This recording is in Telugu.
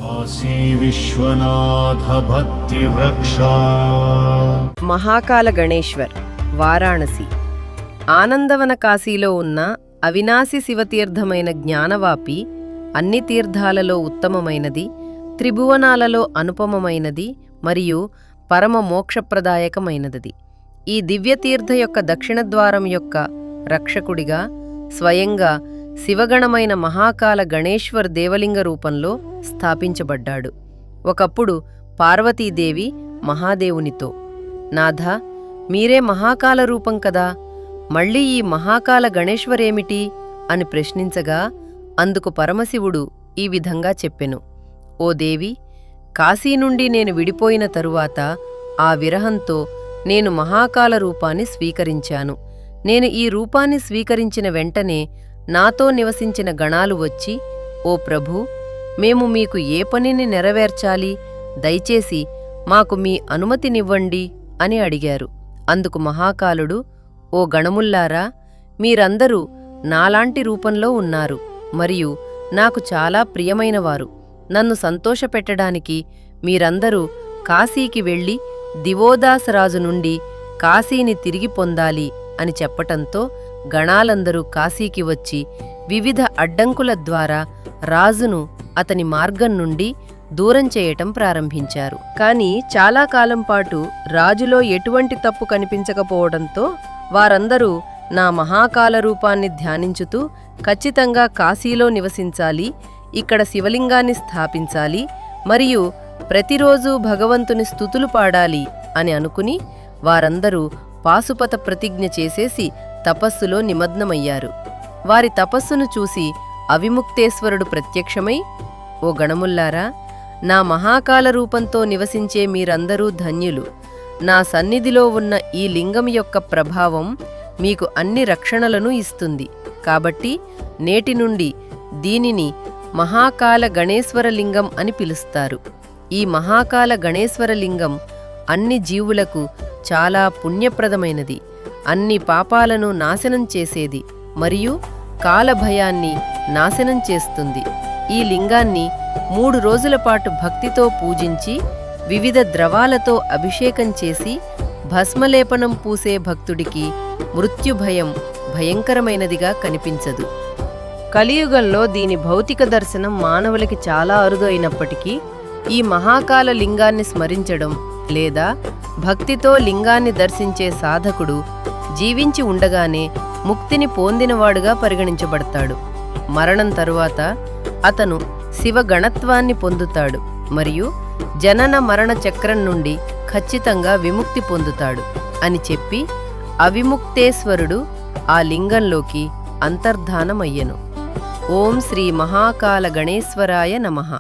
కాశీ విశ్వనాథ భక్తి వృక్ష. మహాకాల గణేశ్వర్, వారాణసి. ఆనందవన కాశీలో ఉన్న అవినాశి శివతీర్థమైన జ్ఞానవాపి అన్ని తీర్థాలలో ఉత్తమమైనది, త్రిభువనాలలో అనుపమమైనది మరియు పరమ మోక్షప్రదాయకమైనది. ఈ దివ్యతీర్థ యొక్క దక్షిణ ద్వారం యొక్క రక్షకుడిగా స్వయంగా శివగణమైన మహాకాల గణేశ్వర్ దేవలింగ రూపంలో స్థాపించబడ్డాడు. ఒకప్పుడు పార్వతీదేవి మహాదేవునితో, నాథా, మీరే మహాకాల రూపం కదా, మళ్ళీ ఈ మహాకాల గణేశ్వరేమిటి అని ప్రశ్నించగా అందుకు పరమశివుడు ఈ విధంగా చెప్పెను. ఓ దేవి, కాశీ నుండి నేను విడిపోయిన తరువాత ఆ విరహంతో నేను మహాకాల రూపాన్ని స్వీకరించాను. నేను ఈ రూపాన్ని స్వీకరించిన వెంటనే నాతో నివసించిన గణాలు వచ్చి, ఓ ప్రభూ, మేము మీకు ఏ పనిని నెరవేర్చాలి, దయచేసి మాకు మీ అనుమతినివ్వండి అని అడిగారు. అందుకు మహాకాలుడు, ఓ గణముల్లారా, మీరందరూ నాలాంటి రూపంలో ఉన్నారు మరియు నాకు చాలా ప్రియమైనవారు. నన్ను సంతోషపెట్టడానికి మీరందరూ కాశీకి వెళ్ళి దివోదాసరాజు నుండి కాశీని తిరిగి పొందాలి అని చెప్పటంతో గణాలందరూ కాశీకి వచ్చి వివిధ అడ్డంకుల ద్వారా రాజును అతని మార్గం నుండి దూరం చేయటం ప్రారంభించారు. కాని చాలా కాలం పాటు రాజులో ఎటువంటి తప్పు కనిపించకపోవడంతో వారందరూ నా మహాకాల రూపాన్ని ధ్యానించుతూ ఖచ్చితంగా కాశీలో నివసించాలి, ఇక్కడ శివలింగాన్ని స్థాపించాలి మరియు ప్రతిరోజూ భగవంతుని స్తుతులు పాడాలి అని అనుకుని వారందరూ పాశుపత ప్రతిజ్ఞ చేసేసి తపస్సులో నిమగ్నమయ్యారు. వారి తపస్సును చూసి అవిముక్తేశ్వరుడు ప్రత్యక్షమై, ఓ గణముల్లారా, నా మహాకాల రూపంతో నివసించే మీరందరూ ధన్యులు. నా సన్నిధిలో ఉన్న ఈ లింగం యొక్క ప్రభావం మీకు అన్ని రక్షణలను ఇస్తుంది. కాబట్టి నేటి నుండి దీనిని మహాకాల గణేశ్వర లింగం అని పిలుస్తారు. ఈ మహాకాల గణేశ్వర లింగం అన్ని జీవులకు చాలా పుణ్యప్రదమైనది, అన్ని పాపాలను నాశనం చేసేది మరియు కాలభయాన్ని నాశనం చేస్తుంది. ఈ లింగాన్ని 3 రోజుల పాటు భక్తితో పూజించి వివిధ ద్రవాలతో అభిషేకం చేసి భస్మలేపనం పూసే భక్తుడికి మృత్యుభయం భయంకరమైనదిగా కనిపించదు. కలియుగంలో దీని భౌతిక దర్శనం మానవులకి చాలా అరుదు అయినప్పటికీ ఈ మహాకాల లింగాన్ని స్మరించడం లేదా భక్తితో లింగాన్ని దర్శించే సాధకుడు జీవించి ఉండగానే ముక్తిని పొందినవాడుగా పరిగణించబడతాడు. మరణం తరువాత అతను శివగణత్వాన్ని పొందుతాడు మరియు జనన మరణ చక్రం నుండి ఖచ్చితంగా విముక్తి పొందుతాడు అని చెప్పి అవిముక్తేశ్వరుడు ఆ లింగంలోకి అంతర్ధానమయ్యెను. ఓం శ్రీ మహాకాల గణేశ్వరాయ నమః.